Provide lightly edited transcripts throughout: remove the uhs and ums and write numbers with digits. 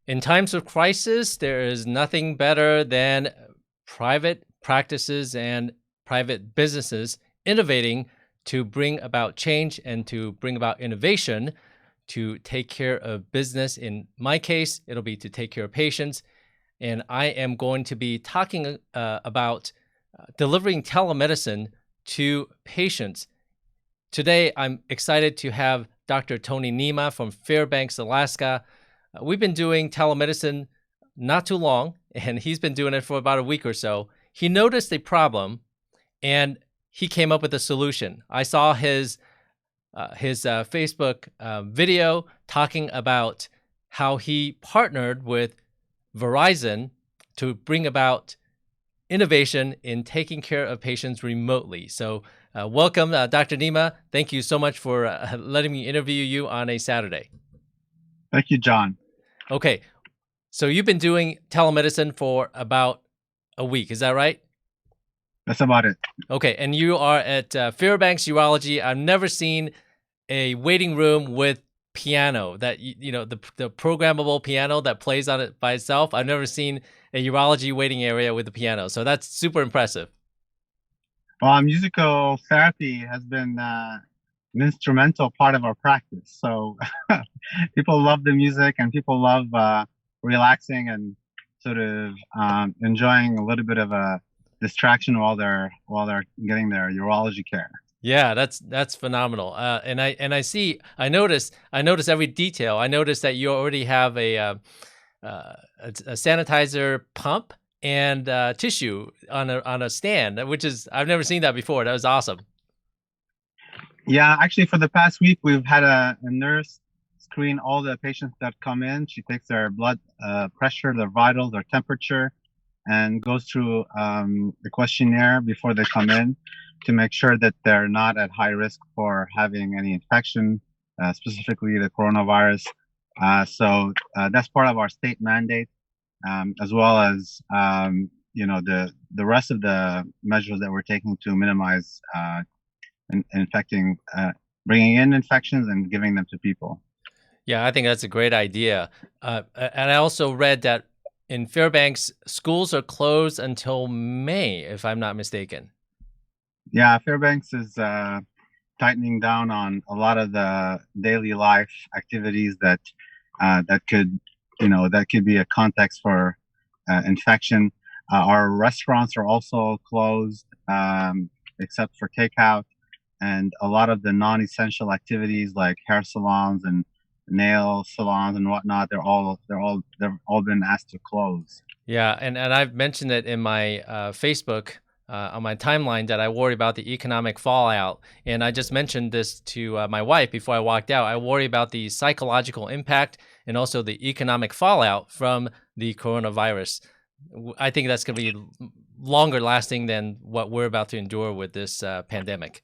In times of crisis, there is nothing better than private practices and private businesses innovating to bring about change and to bring about innovation to take care of business. In my case, it'll be to take care of patients. And I am going to be talking about delivering telemedicine to patients. Today, I'm excited to have Dr. Tony Nimeh from Fairbanks, Alaska. We've been doing telemedicine not too long, and he's been doing it for about a week or so. He noticed a problem, and he came up with a solution. I saw his Facebook video talking about how he partnered with Verizon to bring about innovation in taking care of patients remotely. So welcome, Dr. Nimeh. Thank you so much for letting me interview you on a Saturday. Thank you, John. Okay, so you've been doing telemedicine for about a week, is that right? That's about it. Okay, and you are at Faibanks Urology. I've never seen a waiting room with piano that the programmable piano that plays on it by itself. I've never seen a urology waiting area with a piano, so that's super impressive. Well, musical therapy has been an instrumental part of our practice. So people love the music, and people love relaxing and sort of enjoying a little bit of a distraction while they're getting their urology care. Yeah, that's phenomenal. And I notice every detail. I noticed that you already have a sanitizer pump and tissue on a stand, which is I've never seen that before. That was awesome. Yeah, actually, for the past week, we've had a nurse screen all the patients that come in. She takes their blood pressure, their vitals, their temperature, and goes through the questionnaire before they come in to make sure that they're not at high risk for having any infection, specifically the coronavirus. So that's part of our state mandate, as well as the rest of the measures that we're taking to minimize bringing in infections and giving them to people. Yeah, I think that's a great idea. And I also read that in Fairbanks, schools are closed until May, if I'm not mistaken. Yeah, Fairbanks is tightening down on a lot of the daily life activities that could be a context for infection. Our restaurants are also closed, except for takeout, and a lot of the non-essential activities like hair salons and nail salons and whatnot, they've all been asked to close. Yeah, and I've mentioned it in my Facebook on my timeline that I worry about the economic fallout. And I just mentioned this to my wife before I walked out. I worry about the psychological impact and also the economic fallout from the coronavirus. I think that's going to be longer lasting than what we're about to endure with this pandemic.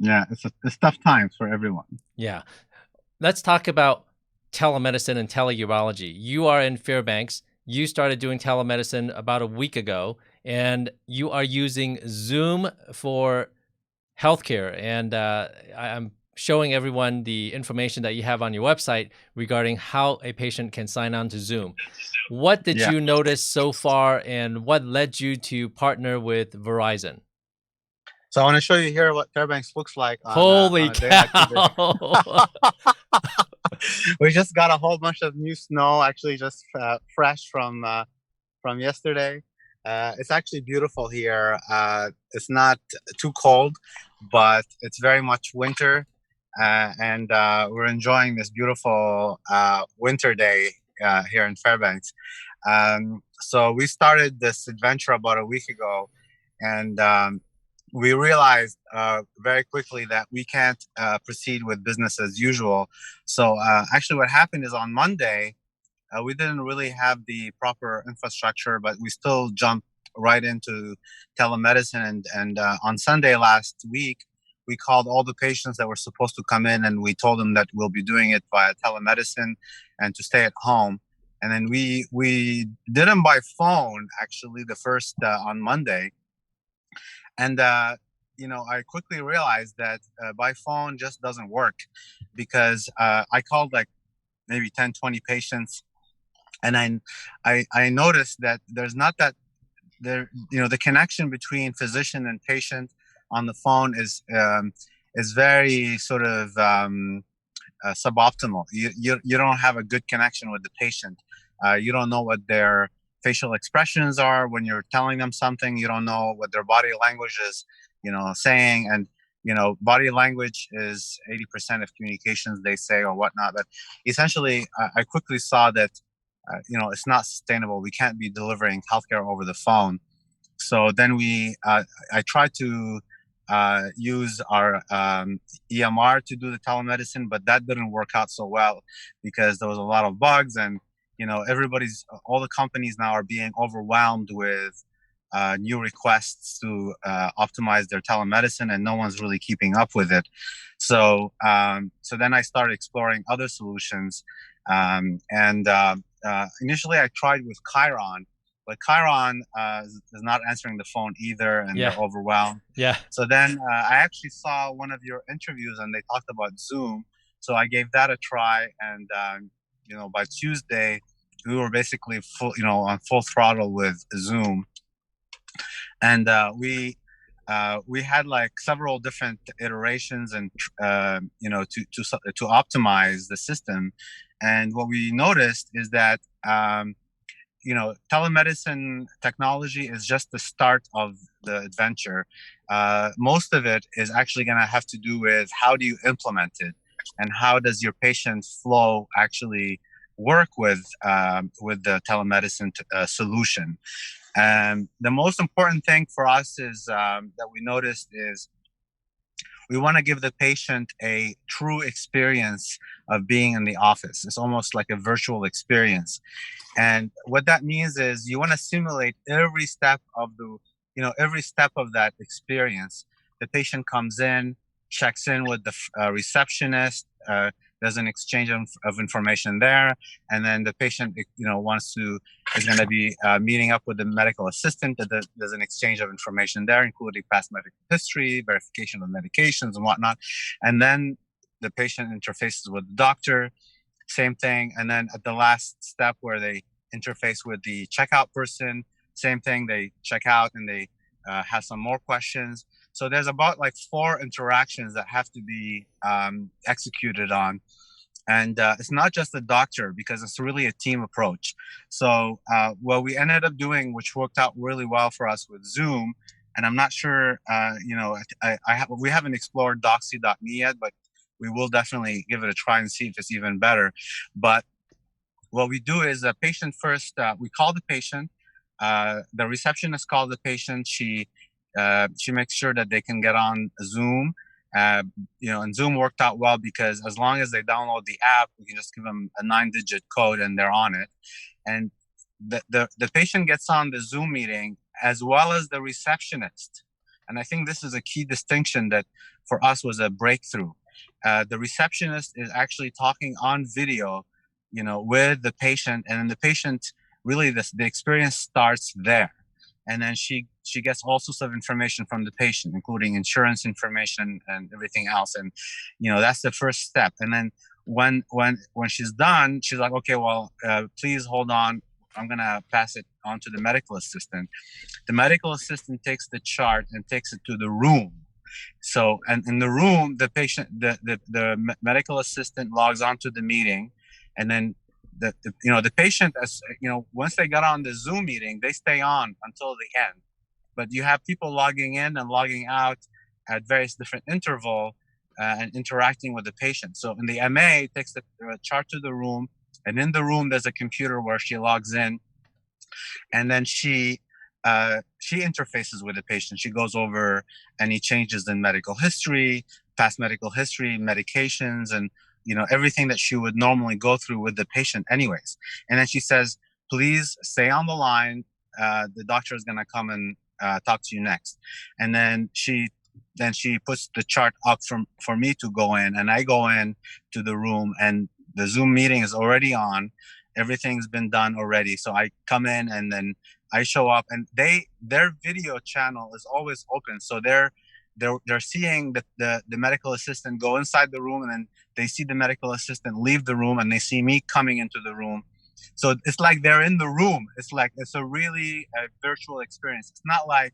Yeah, it's tough times for everyone. Yeah. Let's talk about telemedicine and teleurology. You are in Fairbanks. You started doing telemedicine about a week ago, and you are using Zoom for healthcare. And I'm showing everyone the information that you have on your website regarding how a patient can sign on to Zoom. What did you notice so far, and what led you to partner with Verizon? So I want to show you here what Fairbanks looks like. Holy cow! We just got a whole bunch of new snow, actually just fresh from yesterday. It's actually beautiful here. It's not too cold, but it's very much winter, and we're enjoying this beautiful winter day here in Fairbanks. So we started this adventure about a week ago, and we realized very quickly that we can't proceed with business as usual. So actually what happened is on Monday, we didn't really have the proper infrastructure, but we still jumped right into telemedicine. And on Sunday last week, we called all the patients that were supposed to come in, and we told them that we'll be doing it via telemedicine and to stay at home. And then we did them by phone, actually, the first on Monday. And, I quickly realized that by phone just doesn't work, because I called like maybe 10, 20 patients, And I noticed that there's not that there, the connection between physician and patient on the phone is very sort of suboptimal. You don't have a good connection with the patient. You don't know what their facial expressions are when you're telling them something. You don't know what their body language is, saying. And body language is 80% of communications, they say, or whatnot. But essentially, I quickly saw that it's not sustainable. We can't be delivering healthcare over the phone. So then I tried to use our EMR to do the telemedicine, but that didn't work out so well because there was a lot of bugs, and all the companies now are being overwhelmed with new requests to optimize their telemedicine, and no one's really keeping up with it. So then I started exploring other solutions, and initially I tried with Chiron. But Chiron is not answering the phone either, and Yeah. they're overwhelmed. Yeah. So then I actually saw one of your interviews, and they talked about Zoom. So I gave that a try, and by Tuesday, we were basically on full throttle with Zoom, and we had like several different iterations, and to optimize the system. And what we noticed is that telemedicine technology is just the start of the adventure. Most of it is actually going to have to do with how do you implement it, and how does your patient flow actually work with the telemedicine solution. And the most important thing for us is that we noticed is we want to give the patient a true experience of being in the office. It's almost like a virtual experience. And what that means is you want to simulate every step of that experience. The patient comes in, checks in with the receptionist, there's an exchange of information there, and then the patient is going to be meeting up with the medical assistant. There's an exchange of information there, including past medical history, verification of medications and whatnot. And then the patient interfaces with the doctor, same thing. And then at the last step where they interface with the checkout person, same thing. They check out and they have some more questions. So there's about like 4 interactions that have to be executed on. And it's not just the doctor, because it's really a team approach. So what we ended up doing, which worked out really well for us with Zoom, and I'm not sure, we haven't explored Doxy.me yet, but we will definitely give it a try and see if it's even better. But what we do is a patient first, we call the patient, the receptionist calls the patient, she makes sure that they can get on Zoom. And Zoom worked out well because as long as they download the app, we can just give them a 9-digit code and they're on it. And the patient gets on the Zoom meeting as well as the receptionist. And I think this is a key distinction that for us was a breakthrough. The receptionist is actually talking on video, with the patient, and then the patient really the experience starts there. And then she gets all sorts of information from the patient, including insurance information and everything else. And that's the first step. And then when she's done, she's like, okay, well, please hold on. I'm gonna pass it on to the medical assistant. The medical assistant takes the chart and takes it to the room. So, and in the room, the patient, the medical assistant logs on to the meeting, and then the patient, as once they got on the Zoom meeting, they stay on until the end. But you have people logging in and logging out at various different intervals and interacting with the patient. So in the MA, it takes the chart to the room, and in the room there's a computer where she logs in, and then she interfaces with the patient. She goes over any changes in medical history, past medical history, medications, and everything that she would normally go through with the patient anyways. And then she says, please stay on the line. The doctor is going to come and talk to you next. And then she puts the chart up for me to go in, and I go in to the room, and the Zoom meeting is already on. Everything's been done already. So I come in, and then I show up, and their video channel is always open. So they're seeing the medical assistant go inside the room, and then they see the medical assistant leave the room, and they see me coming into the room, So it's like they're in the room. It's a really virtual experience. It's not like,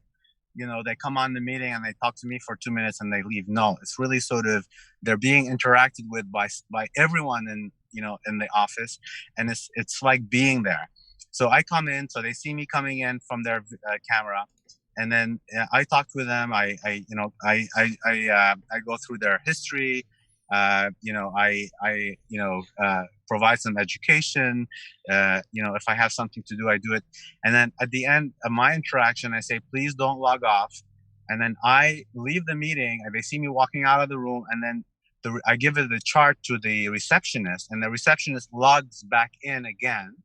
they come on the meeting and they talk to me for 2 minutes and they leave. No, it's really sort of, they're being interacted with by everyone in the office, and it's like being there. So I come in, so they see me coming in from their camera, and then I talk with them. I go through their history. I provide some education. If I have something to do, I do it. And then at the end of my interaction, I say, please don't log off. And then I leave the meeting, and they see me walking out of the room, and then I give it the chart to the receptionist, and the receptionist logs back in again.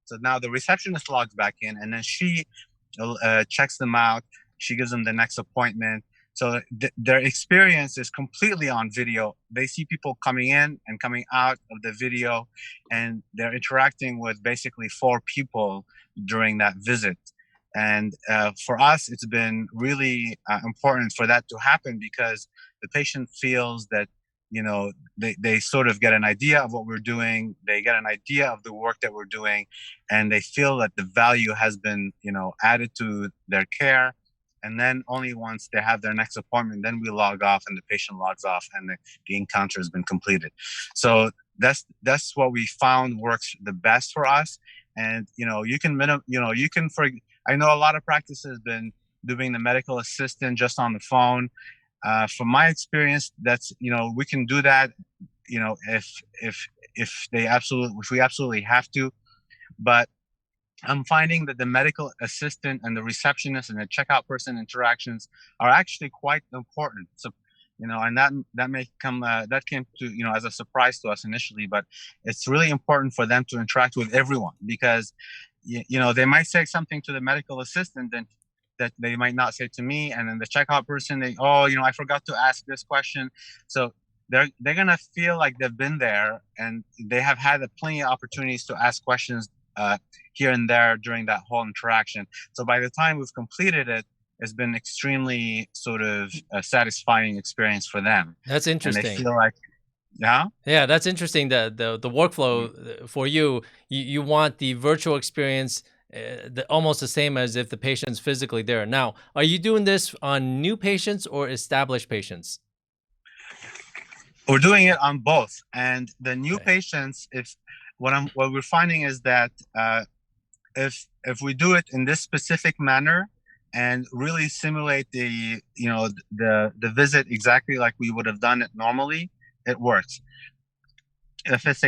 So now the receptionist logs back in, and then she checks them out. She gives them the next appointment. So their experience is completely on video. They see people coming in and coming out of the video, and they're interacting with basically 4 people during that visit. And for us, it's been really important for that to happen, because the patient feels that, they sort of get an idea of what we're doing. They get an idea of the work that we're doing, and they feel that the value has been, added to their care. And then only once they have their next appointment, then we log off and the patient logs off, and the encounter has been completed. So that's what we found works the best for us. And, I know a lot of practices have been doing the medical assistant just on the phone. From my experience, that's, we can do that, if we absolutely have to. But I'm finding that the medical assistant and the receptionist and the checkout person interactions are actually quite important. So, and that may come that came to, as a surprise to us initially, but it's really important for them to interact with everyone, because they might say something to the medical assistant that they might not say to me, and then the checkout person, I forgot to ask this question. So they're gonna feel like they've been there, and they have had plenty of opportunities to ask questions here and there during that whole interaction. So by the time we've completed it, it's been extremely sort of a satisfying experience for them. That's interesting. And they feel like, yeah, that's interesting. The workflow for you want the virtual experience almost the same as if the patient's physically there. Now, are you doing this on new patients or established patients? We're doing it on both. And the new patients, what we're finding is that if we do it in this specific manner and really simulate the visit exactly like we would have done it normally, it works. If it's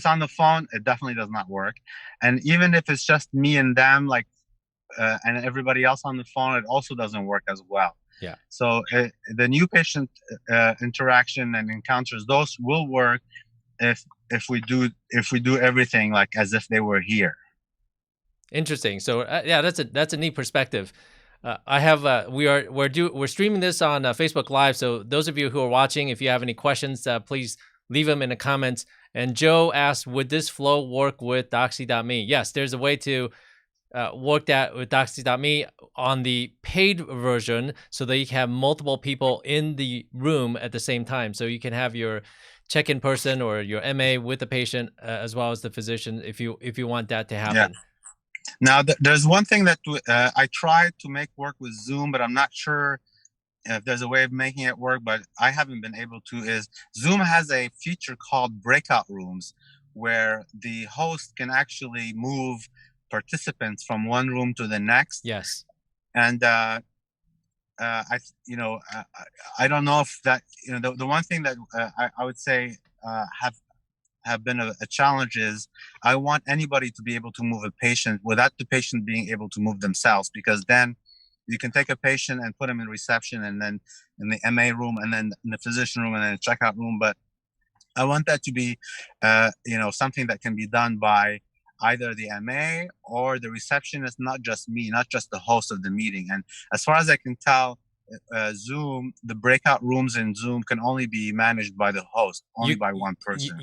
on the phone, it definitely does not work. And even if it's just me and them, and everybody else on the phone, it also doesn't work as well. Yeah. So the new patient interaction and encounters, those will work if we do everything like as if they were here. Interesting. So yeah, that's a neat perspective. I have we're streaming this on Facebook Live. So those of you who are watching, if you have any questions, please leave them in the comments. And Joe asked, would this flow work with Doxy.me? Yes, there's a way to work that with Doxy.me on the paid version, so that you can have multiple people in the room at the same time. So you can have your check-in person or your MA with the patient as well as the physician, if you want that to happen. Yeah. Now, there's one thing that I tried to make work with Zoom, but I'm not sure if there's a way of making it work, but I haven't been able to, is Zoom has a feature called breakout rooms, where the host can actually move participants from one room to the next. Yes. And I don't know if that, the one thing that I would say have been a challenge is I want anybody to be able to move a patient without the patient being able to move themselves, because then you can take a patient and put them in reception, and then in the MA room, and then in the physician room, and then the checkout room. But I want that to be, something that can be done by either the MA or the receptionist, not just me, not just the host of the meeting. And as far as I can tell, Zoom, the breakout rooms in Zoom can only be managed by the host, only by one person.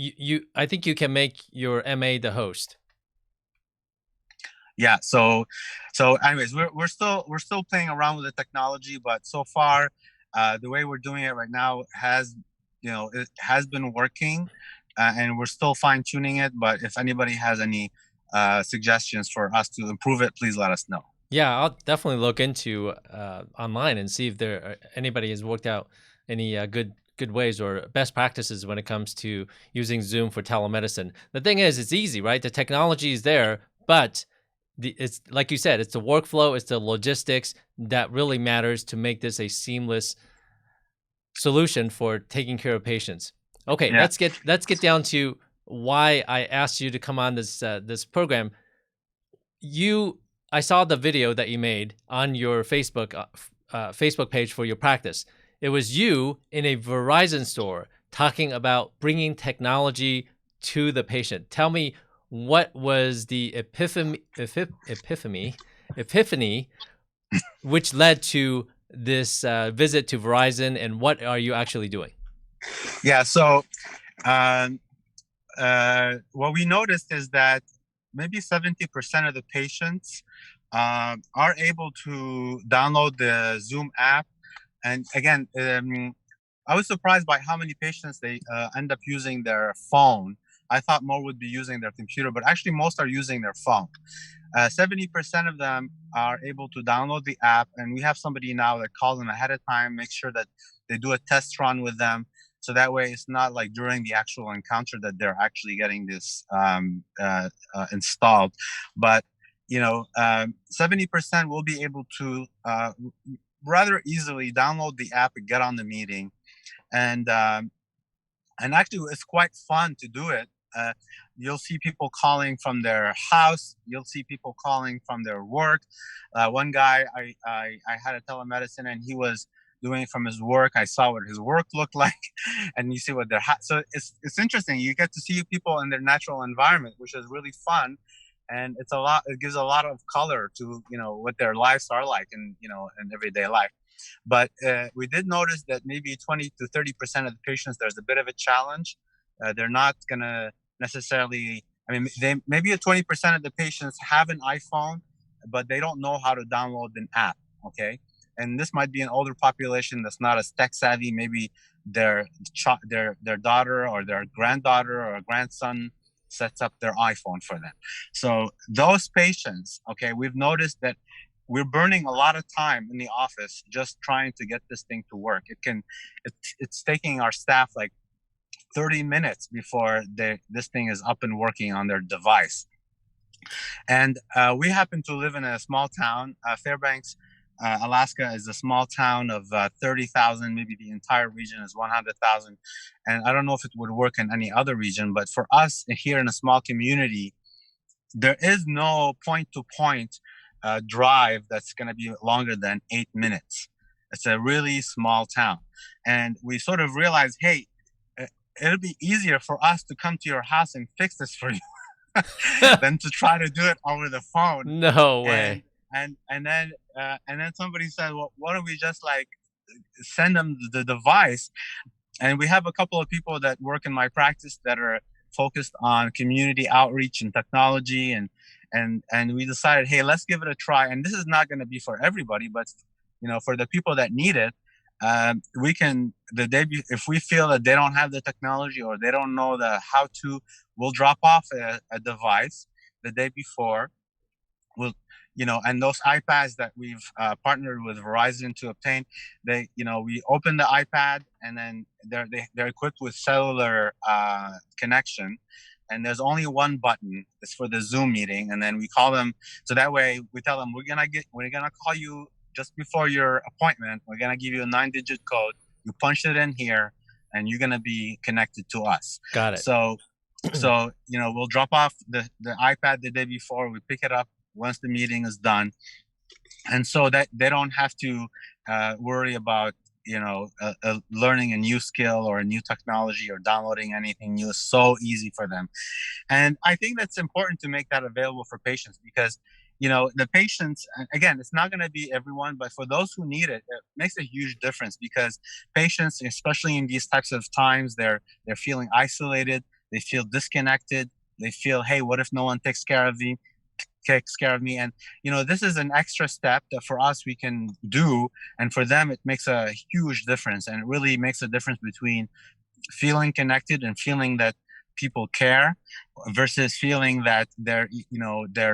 I think you can make your MA the host. Yeah. So anyways, we're still playing around with the technology, but so far, the way we're doing it right now has been working. and we're still fine tuning it. But if anybody has any suggestions for us to improve it, please let us know. Yeah, I'll definitely look into online and see if anybody has worked out any good ways or best practices when it comes to using Zoom for telemedicine. The thing is, it's easy, right? The technology is there, but it's like you said, it's the workflow, it's the logistics that really matters to make this a seamless solution for taking care of patients. Okay, Yeah. let's get down to why I asked you to come on this program. I saw the video that you made on your Facebook page for your practice. It was you in a Verizon store talking about bringing technology to the patient. Tell me, what was the epiphany which led to this visit to Verizon, and what are you actually doing? Yeah. So what we noticed is that maybe 70% of the patients are able to download the Zoom app. And again, I was surprised by how many patients they end up using their phone. I thought more would be using their computer, but actually most are using their phone. 70% of them are able to download the app, and we have somebody now that calls them ahead of time, make sure that they do a test run with them. So that way it's not like during the actual encounter that they're actually getting this installed. But, 70% will be able to rather easily download the app and get on the meeting. And actually, it's quite fun to do it. You'll see people calling from their house. You'll see people calling from their work. One guy, I had a telemedicine, and he was doing it from his work. I saw what his work looked like, and you see what their so it's interesting. You get to see people in their natural environment, which is really fun, and it gives a lot of color to what their lives are like in everyday life. But we did notice that maybe 20 to 30% of the patients, there's a bit of a challenge. They're not going to necessarily, maybe 20% of the patients have an iPhone, but they don't know how to download an app, okay? And this might be an older population that's not as tech savvy. Maybe their daughter or their granddaughter or grandson sets up their iPhone for them. So those patients, okay, we've noticed that we're burning a lot of time in the office just trying to get this thing to work. It's taking our staff like 30 minutes before this thing is up and working on their device. And we happen to live in a small town. Fairbanks, Alaska is a small town of 30,000. Maybe the entire region is 100,000. And I don't know if it would work in any other region, but for us here in a small community, there is no point-to-point drive that's going to be longer than 8 minutes. It's a really small town. And we sort of realized, hey, it'll be easier for us to come to your house and fix this for you than to try to do it over the phone. No way. And then somebody said, well, why don't we just like send them the device? And we have a couple of people that work in my practice that are focused on community outreach and technology, and we decided, hey, let's give it a try. And this is not going to be for everybody, but for the people that need it, we can if we feel that they don't have the technology or they don't know the how to, we'll drop off a device the day before. We'll and those iPads that we've partnered with Verizon to obtain, we open the iPad, and then they're equipped with cellular connection, and there's only one button. It's for the Zoom meeting, and then we call them. So that way we tell them we're gonna call you just before your appointment. We're gonna give you a 9-digit code. You punch it in here, and you're gonna be connected to us. Got it. So we'll drop off the iPad the day before. We pick it up once the meeting is done, and so that they don't have to worry about learning a new skill or a new technology or downloading anything new. Is so easy for them. And I think that's important to make that available for patients, because the patients, again, it's not going to be everyone, but for those who need it, it makes a huge difference, because patients, especially in these types of times, they're feeling isolated, they feel disconnected, they feel, hey, what if no one takes care of me? And this is an extra step that for us we can do, and for them it makes a huge difference. And it really makes a difference between feeling connected and feeling that people care, versus feeling that their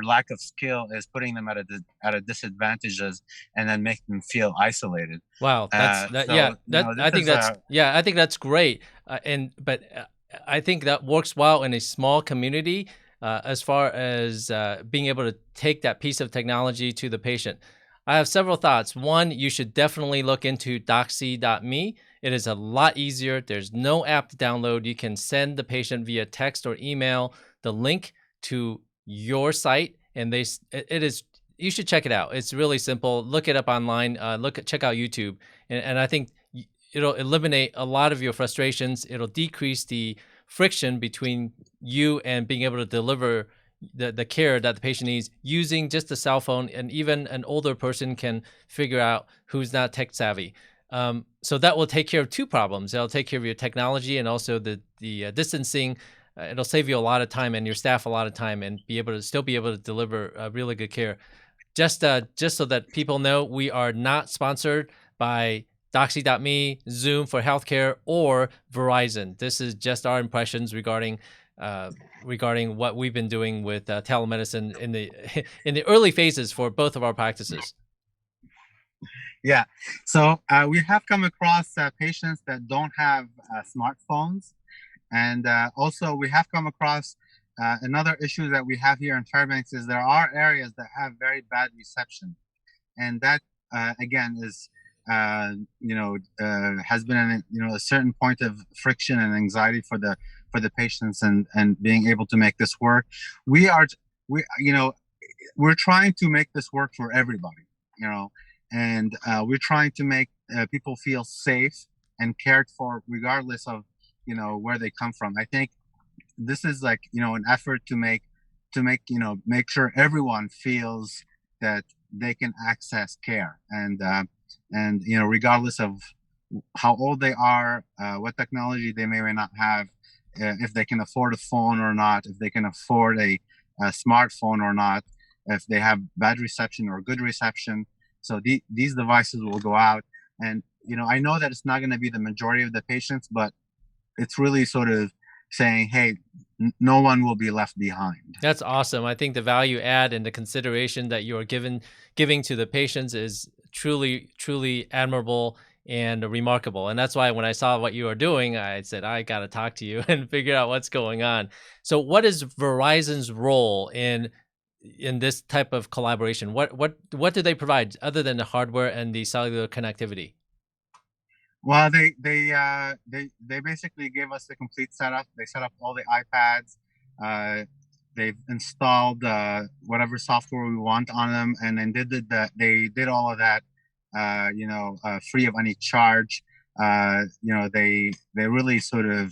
lack of skill is putting them at a disadvantages, and then make them feel isolated. Wow, that's that. Yeah, So that this I think is that's a yeah, I think that's great. I think that works well in a small community as far as being able to take that piece of technology to the patient. I have several thoughts. One, you should definitely look into doxy.me. It is a lot easier. There's no app to download. You can send the patient via text or email the link to your site, and it is you should check it out. It's really simple. Look it up online. Check out YouTube, and I think it'll eliminate a lot of your frustrations. It'll decrease the friction between you and being able to deliver the care that the patient needs using just a cell phone, and even an older person can figure out who's not tech savvy. So that will take care of two problems. It'll take care of your technology and also the distancing. It'll save you a lot of time and your staff a lot of time, and still be able to deliver really good care. Just so that people know, we are not sponsored by Doxy.me, Zoom for Healthcare, or Verizon. This is just our impressions regarding what we've been doing with telemedicine in the in the early phases for both of our practices. Yeah, so we have come across patients that don't have smartphones, and also we have come across another issue that we have here in Fairbanks is there are areas that have very bad reception, and that again is has been a certain point of friction and anxiety for the patients, and being able to make this work. We're trying to make this work for everybody, and we're trying to make people feel safe and cared for regardless of where they come from. I think this is like an effort to make sure everyone feels that they can access care, and regardless of how old they are, what technology they may or may not have, if they can afford a phone or not, if they can afford a smartphone or not, if they have bad reception or good reception. So these devices will go out, and I know that it's not going to be the majority of the patients, but it's really sort of saying, hey, no one will be left behind. That's awesome. I think the value add and the consideration that you are giving to the patients is truly admirable and remarkable. And that's why when I saw what you are doing, I said, I got to talk to you and figure out what's going on. So what is Verizon's role in this type of collaboration? What do they provide other than the hardware and the cellular connectivity? Well, they basically gave us the complete setup. They set up all the iPads. They've installed whatever software we want on them, and then they did all of that, free of any charge. They really sort of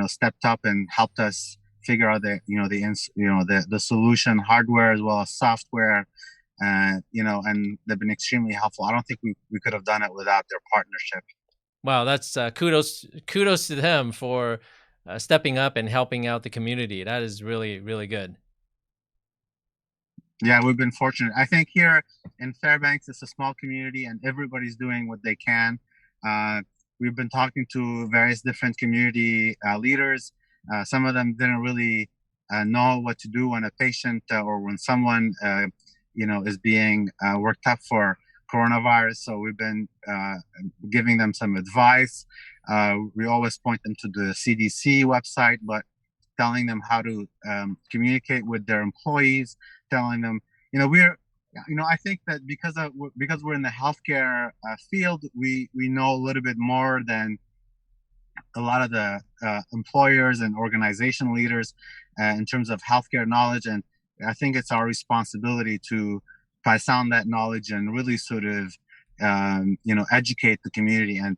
stepped up and helped us figure out the solution, hardware as well as software. And they've been extremely helpful. I don't think we could have done it without their partnership. Wow, that's kudos to them for stepping up and helping out the community. That is really good. Yeah, we've been fortunate. I think here in Fairbanks, it's a small community, and everybody's doing what they can. We've been talking to various different community leaders. Some of them didn't really know what to do when a patient or when someone is being worked up for coronavirus. So we've been giving them some advice. We always point them to the CDC website, but telling them how to communicate with their employees, telling them, I think that because we're in the healthcare field, we know a little bit more than a lot of the employers and organization leaders in terms of healthcare knowledge. And I think it's our responsibility to pass on that knowledge and really sort of educate the community, and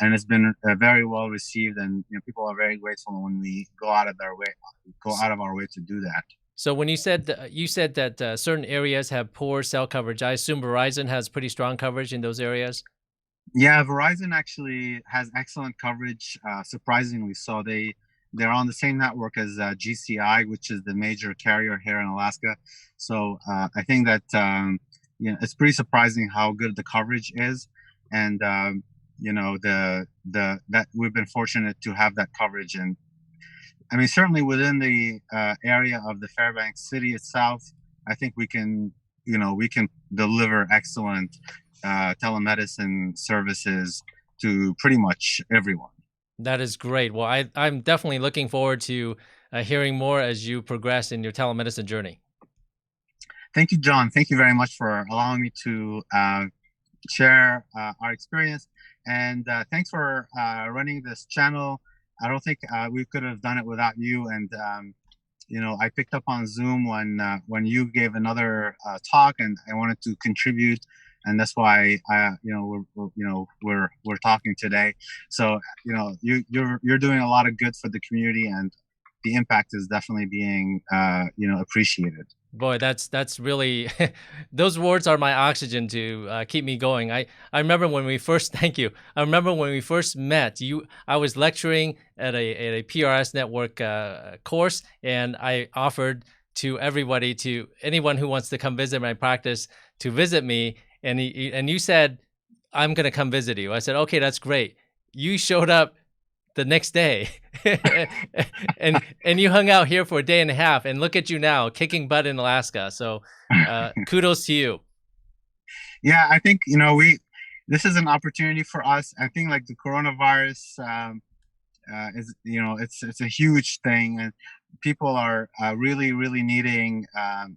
it's been very well received, and people are very grateful when we go out of our way to do that. So when you said that certain areas have poor cell coverage, I assume Verizon has pretty strong coverage in those areas. Yeah, Verizon actually has excellent coverage, surprisingly so. They're on the same network as GCI, which is the major carrier here in Alaska. So I think that it's pretty surprising how good the coverage is, and that we've been fortunate to have that coverage. And I mean, certainly within the area of the Fairbanks city itself, I think we can deliver excellent telemedicine services to pretty much everyone. That is great. Well, I'm definitely looking forward to hearing more as you progress in your telemedicine journey. Thank you, John. Thank you very much for allowing me to share our experience. And thanks for running this channel. I don't think we could have done it without you. And I picked up on Zoom when you gave another talk, and I wanted to contribute, and that's why we're talking today. So you're doing a lot of good for the community, and the impact is definitely being appreciated. Boy, that's really those words are my oxygen to keep me going. I remember when we first thank you. I remember when we first met. I was lecturing at a PRS network course, and I offered to everybody, to anyone who wants to come visit my practice, to visit me, and you said, I'm gonna come visit you. I said, okay, that's great. You showed up the next day and you hung out here for a day and a half, and look at you now, kicking butt in Alaska. So kudos to you. Yeah, I think this is an opportunity for us. I think like the coronavirus is it's a huge thing, and people are really needing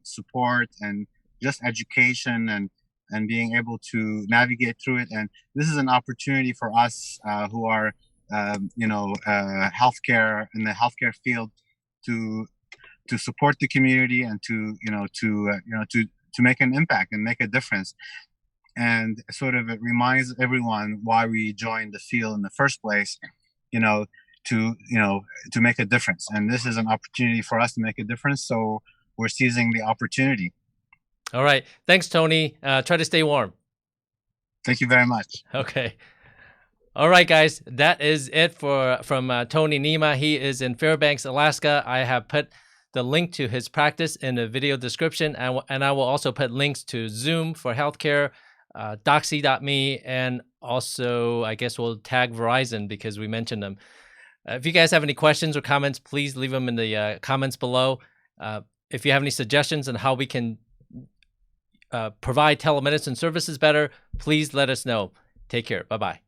support and just education and being able to navigate through it. And this is an opportunity for us who are healthcare, in the healthcare field, to support the community and to make an impact and make a difference. And sort of it reminds everyone why we joined the field in the first place, to make a difference. And this is an opportunity for us to make a difference. So we're seizing the opportunity. All right. Thanks, Tony. Try to stay warm. Thank you very much. Okay. All right, guys, that is it from Tony Nimeh. He is in Fairbanks, Alaska. I have put the link to his practice in the video description, and I will also put links to Zoom for healthcare, Doxy.me, and also I guess we'll tag Verizon because we mentioned them. If you guys have any questions or comments, please leave them in the comments below. If you have any suggestions on how we can provide telemedicine services better, please let us know. Take care. Bye-bye.